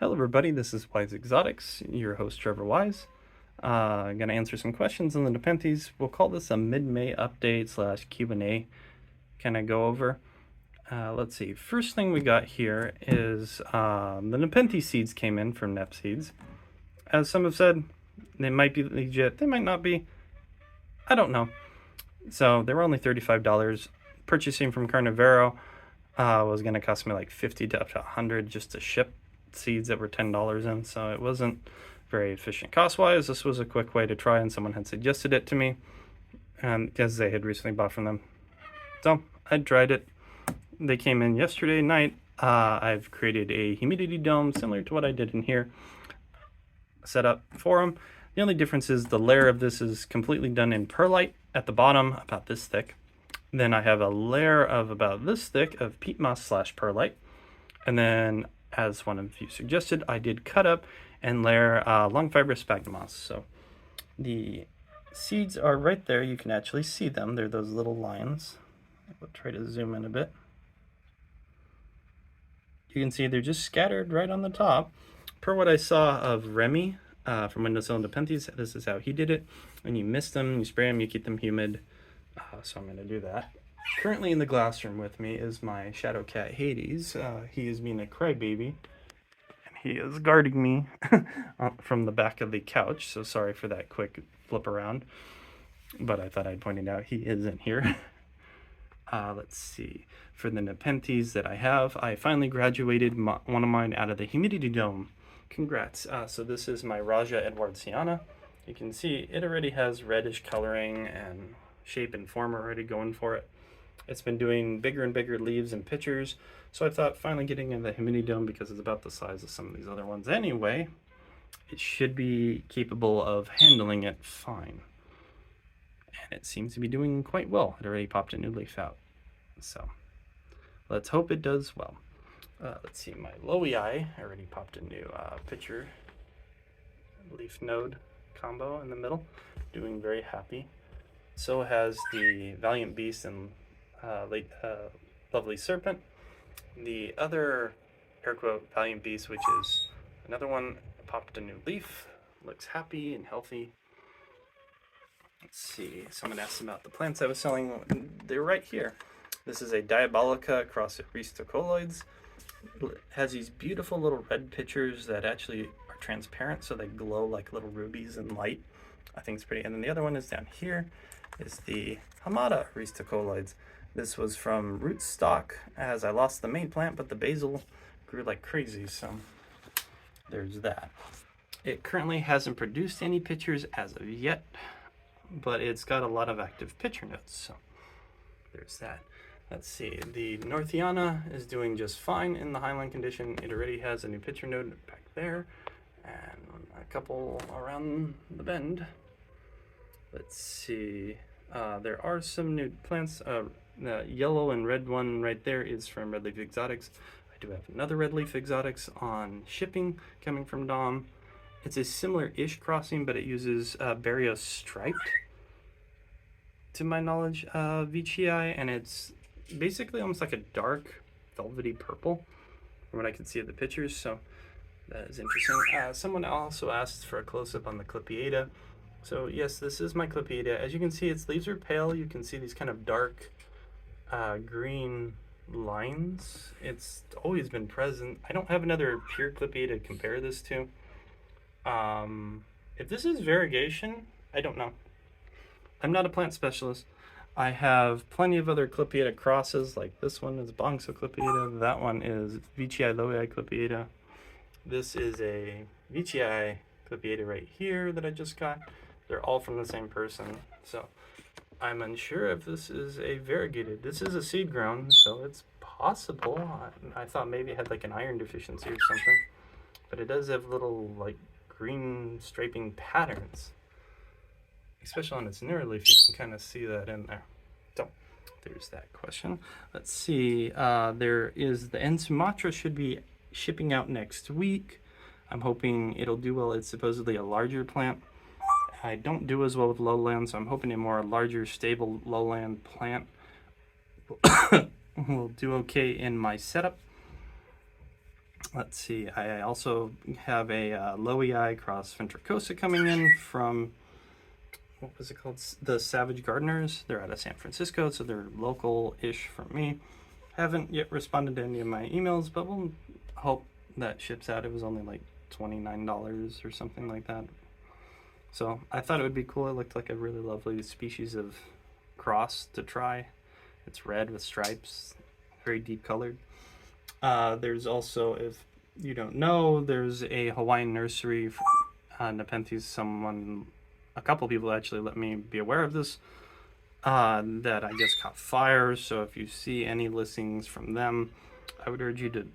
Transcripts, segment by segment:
Hello everybody, this is Wise Exotics, your host Trevor Wise. I'm going to answer some questions on the Nepenthes. We'll call this a mid-May update slash Q&A kind of go over. Let's see, first thing we got here is the Nepenthes seeds came in from Nep Seeds. As some have said, they might be legit, they might not be, I don't know. So they were only $35. Purchasing from Carnivero was going to cost me like $50 to up to $100 just to ship seeds that were $10 in, so it wasn't very efficient cost-wise. This was a quick way to try, and someone had suggested it to me, and because they had recently bought from them. So I tried it. They came in yesterday night. I've created a humidity dome similar to what I did in here, set up for them. The only difference is the layer of this is completely done in perlite at the bottom, about this thick. Then I have a layer of about this thick of peat moss / perlite, and then, as one of you suggested, I did cut up and layer long fibrous sphagnum moss. So the seeds are right there. You can actually see them. They're those little lines. I'll try to zoom in a bit. You can see they're just scattered right on the top. Per what I saw of Remy from Windowsill and Nepenthes, this is how he did it. When you mist them, you spray them, you keep them humid. So I'm going to do that. Currently in the glass room with me is my shadow cat Hades. He is being a crybaby, and he is guarding me from the back of the couch. So sorry for that quick flip around, but I thought I'd point it out. He isn't here. Let's see. For the Nepenthes that I have, I finally graduated one of mine out of the humidity dome. Congrats. So this is my Raja Edwardsiana. You can see it already has reddish coloring and shape and form already going for it. It's been doing bigger and bigger leaves and pitchers, so I thought finally getting in the humidity dome, because it's about the size of some of these other ones anyway, it should be capable of handling it fine. And it seems to be doing quite well. It already popped a new leaf out, so let's hope it does well. Let's see, my Lowii already popped a new pitcher leaf node combo in the middle, doing very happy. So has the Valiant Beast and Lovely Serpent. The other air quote Valiant Beast, which is another one, popped a new leaf, looks happy and healthy. Let's see, someone asked about the plants I was selling. They're right here. This is a Diabolica across Aristocoloides. It has these beautiful little red pitchers that actually are transparent, so they glow like little rubies in light. I think it's pretty. And then the other one is down here, is the Hamada Aristocoloides. This was from rootstock, as I lost the main plant, but the basil grew like crazy, so there's that. It currently hasn't produced any pitchers as of yet, but it's got a lot of active pitcher nodes, so there's that. Let's see, the Northiana is doing just fine in the highline condition. It already has a new pitcher node back there, and a couple around the bend. Let's see, there are some new plants. The yellow and red one right there is from Red Leaf Exotics. I do have another Red Leaf Exotics on shipping coming from Dom. It's a similar-ish crossing, but it uses Barrios Striped, to my knowledge, Veitchii, and it's basically almost like a dark velvety purple from what I can see of the pictures, so that is interesting. Someone also asked for a close-up on the Clypeata. So yes, this is my Clypeata. As you can see, its leaves are pale. You can see these kind of dark green lines. It's always been present. I don't have another pure Clypeata to compare this to. If this is variegation, I don't know. I'm not a plant specialist. I have plenty of other Clypeata crosses, like this one is Bongso Clypeata, that one is Veitchii Lowii Clypeata. This is a Veitchii Clypeata right here that I just got. They're all from the same person, so I'm unsure if this is a variegated. This is a seed grown, so it's possible. I thought maybe it had like an iron deficiency or something, but it does have little like green striping patterns, especially on its newer leaf. You can kind of see that in there. So there's that question. Let's see, there is the N Sumatra, should be shipping out next week. I'm hoping it'll do well. It's supposedly a larger plant. I don't do as well with lowland, so I'm hoping a more larger, stable lowland plant will do okay in my setup. Let's see, I also have a Loei cross ventricosa coming in from, what was it called? The Savage Gardeners. They're out of San Francisco, so they're local-ish for me. Haven't yet responded to any of my emails, but we'll hope that ships out. It was only like $29 or something like that. So I thought it would be cool. It looked like a really lovely species of cross to try. It's red with stripes, very deep colored. There's also, if you don't know, there's a Hawaiian nursery, Nepenthes. A couple people actually let me be aware of this, that I guess caught fire. So if you see any listings from them, I would urge you to,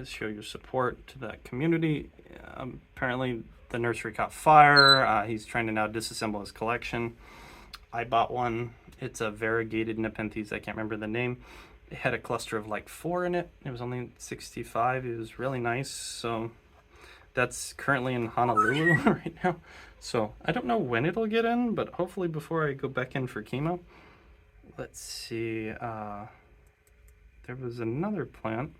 show your support to that community. Apparently, the nursery caught fire. He's trying to now disassemble his collection. I bought one. It's a variegated Nepenthes. I can't remember the name. It had a cluster of like 4 in it. It was only 65. It was really nice. So that's currently in Honolulu right now. So I don't know when it'll get in, but hopefully before I go back in for chemo. Let's see. There was another plant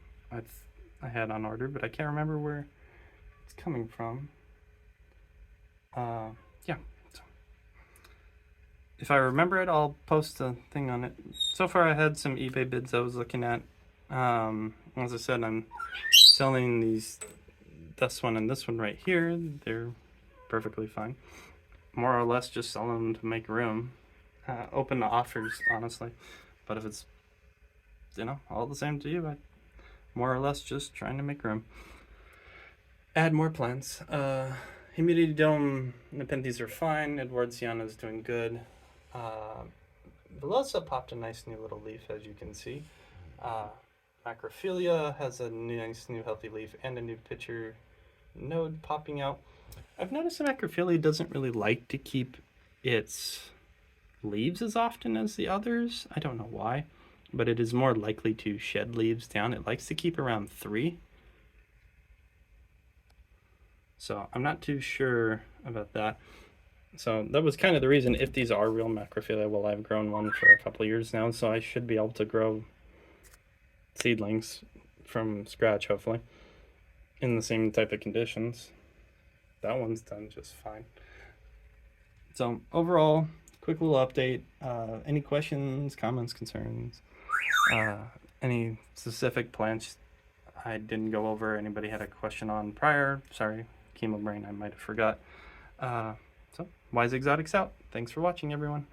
I had on order, but I can't remember where it's coming from. Yeah. So if I remember it, I'll post a thing on it. So far, I had some eBay bids I was looking at. As I said, I'm selling this one and this one right here. They're perfectly fine. More or less just sell them to make room. Open to offers, honestly. But if it's, all the same to you, I more or less just trying to make room. Add more plants. Humidity dome Nepenthes are fine. Edwardsiana is doing good. Velosa popped a nice new little leaf, as you can see. Macrophilia has a nice new healthy leaf and a new pitcher node popping out. I've noticed that Macrophilia doesn't really like to keep its leaves as often as the others. I don't know why, but it is more likely to shed leaves down. It likes to keep around 3. So I'm not too sure about that. So that was kind of the reason. If these are real Macrophilia, well, I've grown one for a couple of years now, so I should be able to grow seedlings from scratch, hopefully, in the same type of conditions. That one's done just fine. So overall, quick little update. Any questions, comments, concerns? Any specific plants I didn't go over, anybody had a question on prior? Sorry, chemo brain, I might have forgot. So Wise Exotics out. Thanks for watching, everyone.